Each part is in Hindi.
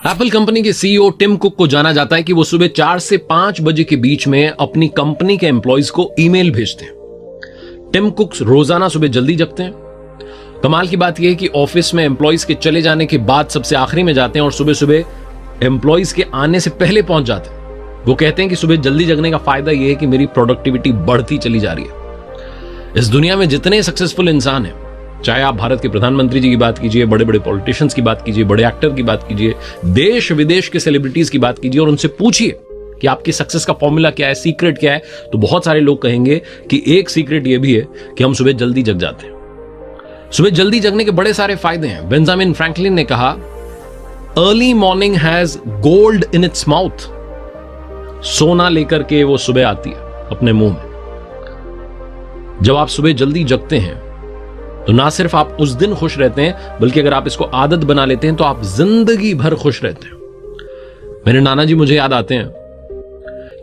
एप्पल कंपनी के सीईओ टिम कुक को जाना जाता है कि वो सुबह 4 से 5 बजे के बीच में अपनी कंपनी के एम्प्लॉइज को ईमेल भेजते हैं। टिम कुक रोजाना सुबह जल्दी जगते हैं। कमाल की बात यह है कि ऑफिस में एम्प्लॉइज के चले जाने के बाद सबसे आखिरी में जाते हैं और सुबह सुबह एम्प्लॉइज के आने से पहले पहुंच जाते हैं। वो कहते हैं कि सुबह जल्दी जगने का फायदा यह है कि मेरी प्रोडक्टिविटी बढ़ती चली जा रही है। इस दुनिया में जितने सक्सेसफुल इंसान हैं, चाहे आप भारत के प्रधानमंत्री जी की बात कीजिए, बड़े बड़े पॉलिटिशियंस की बात कीजिए, बड़े एक्टर की बात कीजिए, देश विदेश के सेलिब्रिटीज की बात कीजिए और उनसे पूछिए कि आपकी सक्सेस का फॉर्मूला क्या है, सीक्रेट क्या है, तो बहुत सारे लोग कहेंगे कि एक सीक्रेट यह भी है कि हम सुबह जल्दी जग जाते हैं। सुबह जल्दी जगने के बड़े सारे फायदे हैं। बेंजामिन फ्रैंकलिन ने कहा, early morning has gold in its mouth. सोना लेकर के वो सुबह आती है अपने मुंह में। जब आप सुबह जल्दी जगते हैं तो ना सिर्फ आप उस दिन खुश रहते हैं, बल्कि अगर आप इसको आदत बना लेते हैं तो आप जिंदगी भर खुश रहते हैं। मेरे नाना जी मुझे याद आते हैं,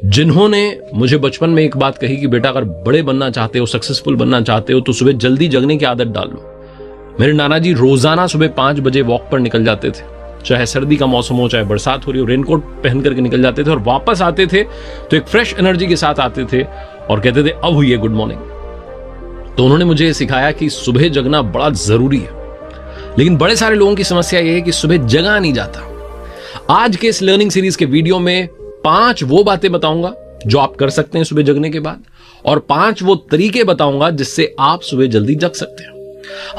जिन्होंने मुझे बचपन में एक बात कही कि बेटा अगर बड़े बनना चाहते हो, सक्सेसफुल बनना चाहते हो तो सुबह जल्दी जगने की आदत डाल लो। मेरे नाना जी रोजाना सुबह 5 बजे वॉक पर निकल जाते थे, चाहे सर्दी का मौसम हो, चाहे बरसात हो रही हो, रेनकोट पहन करके निकल जाते थे और वापस आते थे तो एक फ्रेश एनर्जी के साथ आते थे और कहते थे अब हुई है गुड मॉर्निंग। तो उन्होंने मुझे सिखाया कि सुबह जगना बड़ा जरूरी है। लेकिन बड़े सारे लोगों की समस्या यह है कि सुबह जगा नहीं जाता। आज के इस लर्निंग सीरीज के वीडियो में 5 वो बातें बताऊंगा जो आप कर सकते हैं सुबह जगने के बाद, और 5 वो तरीके बताऊंगा जिससे आप सुबह जल्दी जग सकते हैं।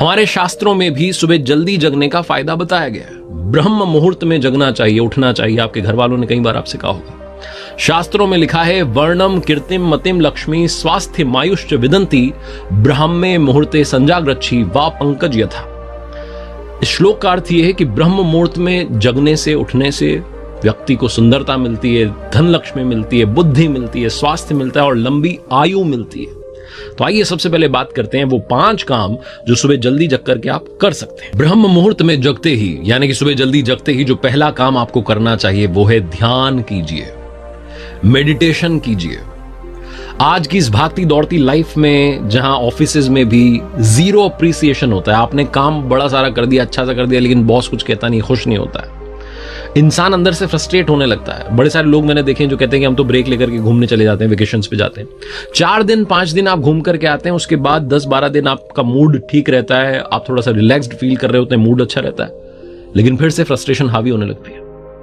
हमारे शास्त्रों में भी सुबह जल्दी जगने का फायदा बताया गया है। ब्रह्म मुहूर्त में जगना चाहिए, उठना चाहिए। आपके घर वालों ने कई बार आपसे कहा होगा। शास्त्रों में लिखा है, वर्णम कीर्तिम मतिम लक्ष्मी स्वास्थ्य मायुश्च विदंती ब्राह्मे मुहूर्ते संजाग्रच्छी वा पंकज यथा। इस श्लोक का अर्थ यह है कि ब्रह्म मुहूर्त में जगने से, उठने से व्यक्ति को सुंदरता मिलती है, धन लक्ष्मी मिलती है, बुद्धि मिलती है, स्वास्थ्य मिलता है और लंबी आयु मिलती है। तो आइए सबसे पहले बात करते हैं वो 5 काम जो सुबह जल्दी जग करके आप कर सकते हैं। ब्रह्म मुहूर्त में जगते ही, यानी कि सुबह जल्दी जगते ही जो पहला काम आपको करना चाहिए वो है ध्यान कीजिए, मेडिटेशन कीजिए। आज की इस भागती दौड़ती लाइफ में जहां ऑफिसेज में भी जीरो अप्रिसिएशन होता है, आपने काम बड़ा सारा कर दिया, अच्छा सा कर दिया, लेकिन बॉस कुछ कहता नहीं, खुश नहीं होता है, इंसान अंदर से फ्रस्ट्रेट होने लगता है। बड़े सारे लोग मैंने देखे हैं जो कहते हैं कि हम तो ब्रेक लेकर के घूमने चले जाते हैं, वेकेशंस पे जाते हैं, 4 दिन 5 दिन आप घूम करके आते हैं, उसके बाद 10-12 दिन आपका मूड ठीक रहता है, आप थोड़ा सा रिलैक्स्ड फील कर रहे होते हैं, मूड अच्छा रहता है, लेकिन फिर से फ्रस्ट्रेशन हावी होने लगती है।